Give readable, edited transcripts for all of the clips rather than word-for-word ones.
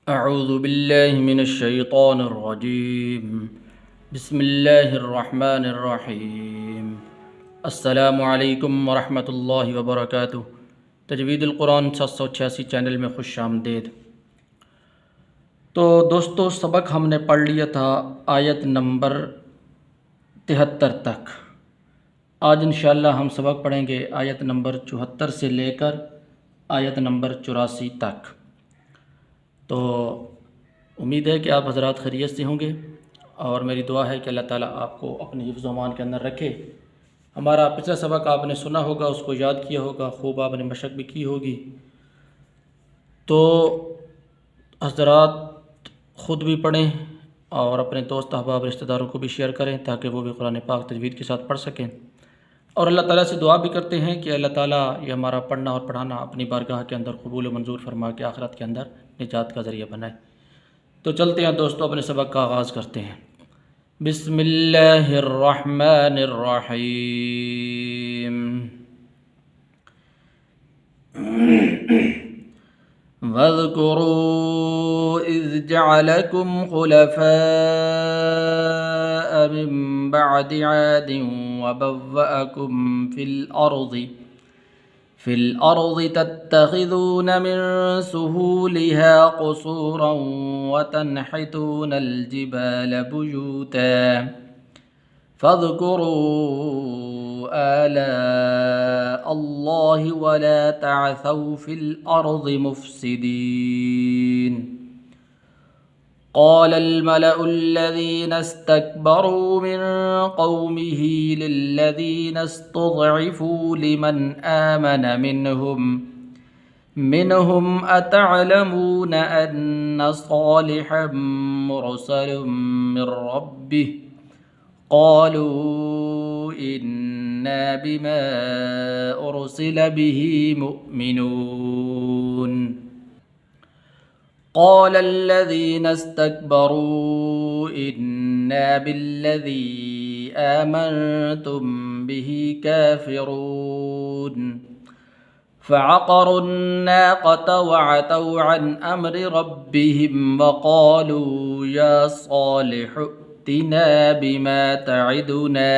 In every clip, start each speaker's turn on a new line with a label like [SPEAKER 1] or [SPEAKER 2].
[SPEAKER 1] अऊज़ु बिल्लाहि मिनश्शैतानिर्रजीम बिस्मिल्लाहिर्रहमानिर्रहीम अस्सलामु अलैकुम वरहमतुल्लाहि वबरकातुहू। तजवीदुल कुरान 786 चैनल में खुश आमदीद। तो दोस्तों, सबक हमने पढ़ लिया था आयत नंबर 73 तक। आज इंशाअल्लाह हम सबक पढ़ेंगे आयत नंबर 74 से लेकर आयत नंबर 84 तक। तो उम्मीद है कि आप हज़रात खैरियत से होंगे और मेरी दुआ है कि अल्लाह ताला आपको अपने हिफ्ज़ व अमान के अंदर रखे। हमारा पिछला सबक आपने सुना होगा, उसको याद किया होगा, खूब आपने मशक भी की होगी। तो हज़रात ख़ुद भी पढ़ें और अपने दोस्त अहबाब रिश्तेदारों को भी शेयर करें ताकि वो भी कुरान पाक तजवीद के साथ पढ़ सकें। और अल्लाह ताला से दुआ भी करते हैं कि अल्लाह ताला ये हमारा पढ़ना और पढ़ाना अपनी बारगाह के अंदर कबूल व मंजूर फरमा के आखिरत के अंदर निजात का ज़रिया बनाए। तो चलते हैं दोस्तों, अपने सबक का आगाज़ करते हैं। बिस्मिल्लाहिर्रहमानिर्रहीम। वज़्कुरू इज़ जअलकुम खुलफ़ाअ मिन बअदि आदिन व बव्वअकुम फिल अर्ज़ि तत्तख़िज़ून मिन सुहूलिहा क़ुसूरन व तनहितूनल जिबाल बुयूता फ़ज़्कुरू आलाअ अल्लाहि व ला तअसौ फ़िल अर्ज़ि मुफ़्सिदीन। क़ालल मलअु अल्लज़ीना इस्तकबरू मिन क़ौमिही लिल्लज़ीना इस्तुज़इफ़ू लिमन आमन मिनहुम अतअलमून अन्न सालिहन मुरसलुम मिन रब्बिह क़ालू इन्ना बिमा उरसिल बिही मुअमिनून। क़ाल अल्लज़ीना इस्तकबरू इन्ना बिल्लज़ी आमनतुम बिही काफ़िरून। फ़अक़रू अन्नाक़त वअतौ अन अम्रि रब्बिहिम वक़ालू या सालिहु इअ्तिना बिमा तअिदुना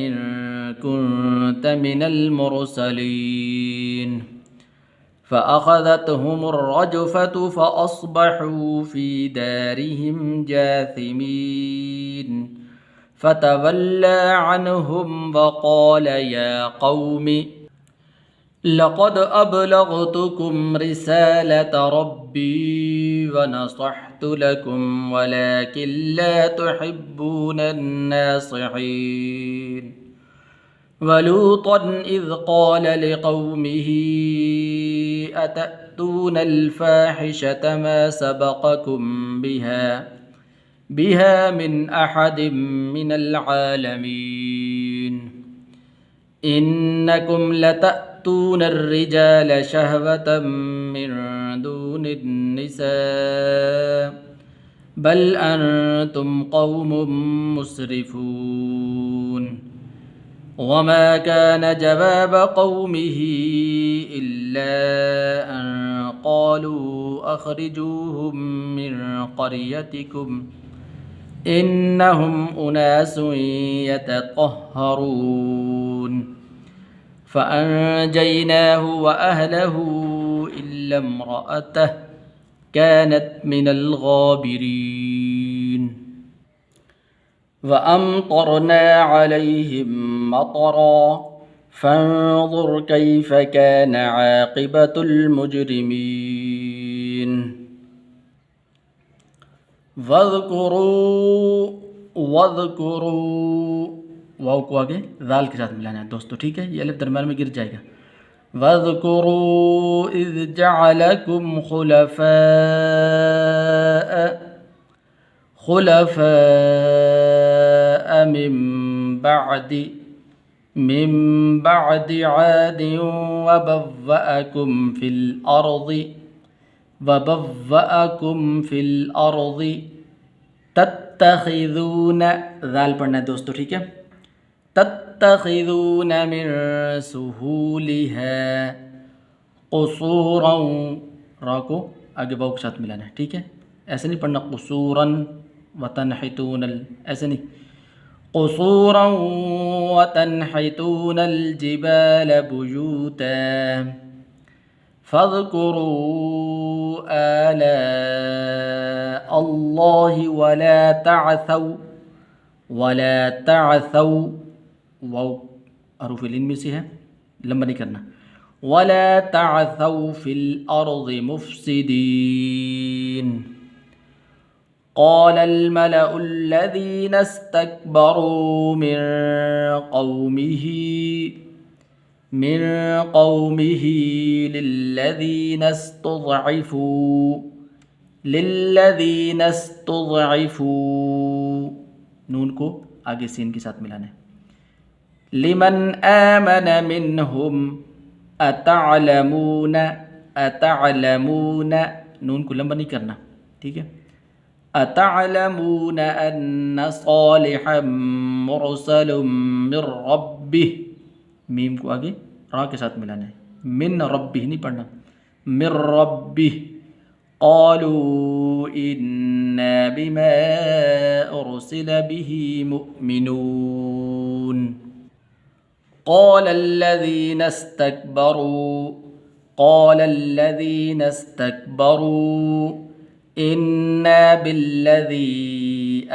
[SPEAKER 1] इन कुन्त मिनल मुरसलीन। फ़अख़ज़तहुमुर्रजफ़तु फ़अصबḥू फ़ी दारिहिम जाथिमीन। फ़तवल्ला अन्हुम वक़ाल या क़ौमि लक़द अबलग़्तुकुम रिसालत रब्बी व नसहतु लकुम वलाकिन ला तुहिब्बूनन नासिहीन। वलूतन इज़ क़ाल लिक़ौमिही अतअतूनल फ़ाहिशत मा सबक़कुम बिहा मिन अहदिम मिनल आलमीन। इन्नकुम लतअतूनर रिजाल शहवतम मिन दूनिन निसा बल अंतुम क़ौमुम मुस्रिफून। वमा कान जवाब क़ौमिही इल्ला अन क़ालू अख़रिजूहुम मिन क़रयतिकुम इन्नहुम उनासुन यतत्तहरून। फ़अन्जयनाहु व अहलहु इल्ला इम्रअतह कानत मिनल गाबिरीन। व अमतरना अलैहिम मतरा फ़न्ज़ुर कैफ़ कान आक़िबतुल मुजरिमीन। वज़्कुरू वाव को आगे ज़ाल के साथ मिलाना है दोस्तों, ठीक है? ये अलिफ दरम्यान में गिर जाएगा। वज़्कुरू इज़ जअलकुम खुलफ़ाअ मिन बअदि आदिन वबव्वअकुम फ़िल अर्ज़ि तत्तख़िज़ून, ज़ाल पढ़ना है दोस्तों, ठीक है? तत्तख़िज़ून मिन सुहूलिहा क़ुसूरन, रा को आगे वाव के साथ मिलाना है, ठीक है। ऐसे नहीं पढ़ना क़ुसूरन व तनहितूनल, ऐसे नहीं। क़ुसूरन व तनहितूनल जिबाल बुयूता फ़ज़्कुरू आला अल्लाहि वला तअसौ, वाव हरूफ़ुल इन में से है, लंबा नहीं करना। वला तअसौ फ़िल अर्ज़ि मुफ़्सिदीन। क़ालल मलउल्लज़ीना इस्तकबरू मिन क़ौमिही लिल्लज़ीना इस्तुज़इफ़ू, नून को आगे सीन के साथ मिलाना है। लिमन आमन मिनहुम अतअलमून, नून को लंबा नहीं करना, ठीक है। अतअलमून अन्न सालिहन मुरसलुम मिर रब्बिह, मीम को आगे रा के साथ मिलाना है। मिन रब्बिह नहीं पढ़ना, मिर रब्बिह। क़ालू इन्ना बिमा उरसिल बिही मुअमिनून। क़ालल्लज़ीना इस्तकबरू इन्ना बिल्लज़ी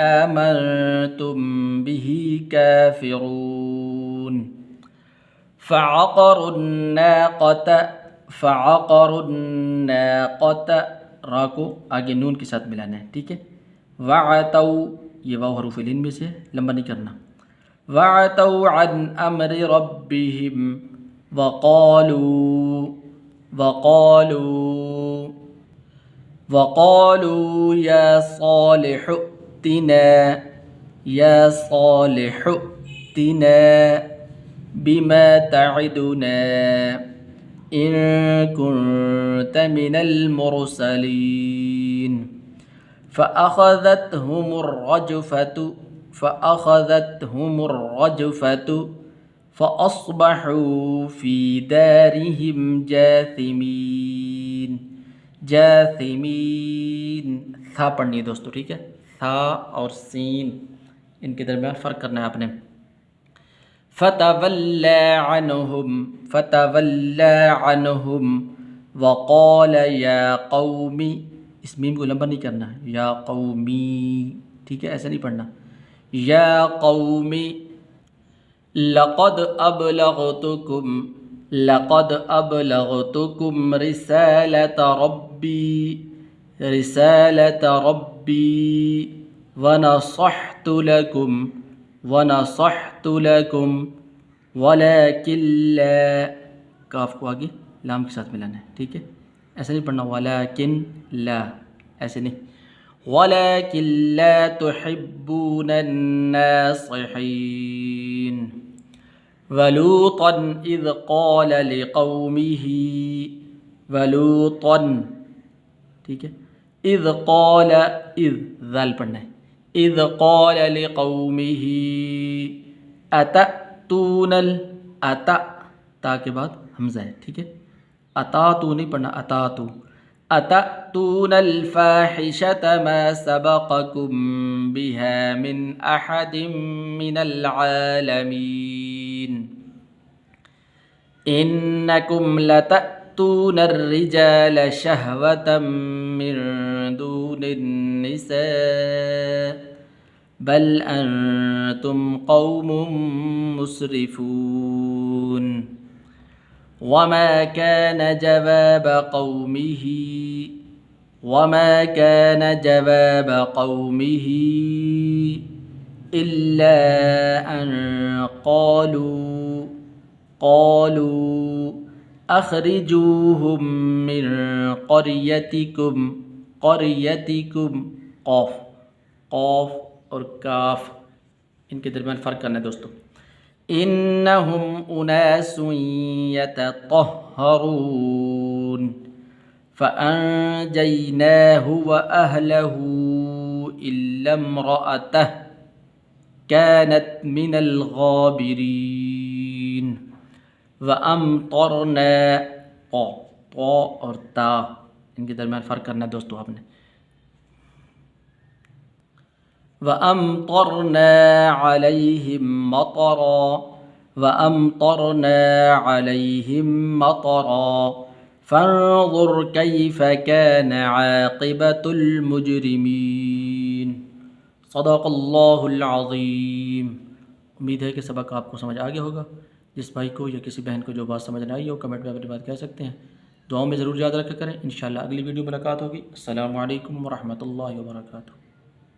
[SPEAKER 1] आमनतुम बिही काफ़िरून। फ़अक़रुन्नाक़त, रा को आगे नून के साथ मिलाना है, ठीक है। वअतौ, ये वाव हरूफ़ुल इन में से है, लंबा नहीं करना। वअतौ अन अम्रि रब्बिहिम वक़ालू या सालिहु अतिना बिमा तइदुना इन कुन्त मिनल मुरसलीन। फ़अख़ज़तहुमुर रजफ़तु फ़अस्बहू फ़ी दारिहिम जाथिमीन। था पढ़नी है दोस्तों, ठीक है। था और सीन इनके दरमियान फ़र्क करना है आपने। फ़तवल्ला अन्हुम वक़ाल या क़ौमी, इस मीम को लंबा नहीं करना, या क़ौमी, ठीक है, ऐसा नहीं पढ़ना। या क़ौमी लक़द अबलग़तुकुम रिसालत रब्बी वनसहतु लकुम वलाकिन ला, काफ को आगे लाम के साथ मिलाना है, ठीक है। ऐसा नहीं पढ़ना वलाकिन ला, ऐसे नहीं। वलाकिन ला तुहिब्बूनन नासिहीन। वलूतन इज़ क़ाल लिक़ौमिही, वलूतन, ठीक है। इज़ क़ाल, इज़ ज़ाल पढ़ना है। इज़ क़ाल लिक़ौमिही अतअतूनल, अता, ता के बाद हमज़ा है, ठीक है। अतातू नहीं पढ़ना, अतातू। अतअतूनल फ़ाहिशत मा सबक़कुम बिहा मिन अहदिम मिनल आलमीन। इन्नकुम लतअतूनर रिजाल शहवतम मिन दूनिन निसा बल अंतुम क़ौमुम मुस्रिफून। वमा कान जवाब क़ौमिही इल्ला अन क़ालू अख़रिजूहुम मिन क़रयतिकुम, क़ौफ़ और काफ इनके दरमियान फ़र्क करना है दोस्तों। इन्नहुम उनासुन यतत्तहरून फ़अंजयनाहु व अहलहु इल्ला इम्रअतह कानत मिनल गाबिरीन। व अमतरना, तो और ता, इनके दरमियान फ़र्क करना है दोस्तों आपने। वअमतरना अलैहिम मतरा, वअमतरना अलैहिम मतरा फंजुर कैफ कान आक़िबतुल मुजरिमीन। सदक़ल्लाहुल अज़ीम। उम्मीद है कि सबक आपको समझ आ गया होगा। जिस भाई को या किसी बहन को जो बात समझ ना आई हो कमेंट में अपनी बात कह सकते हैं। दुआओं में ज़रूर याद रखा करें। इंशाअल्लाह अगली वीडियो मुलाकात होगी। अस्सलामु अलैकुम व रहमतुल्लाहि व बरकातुहू।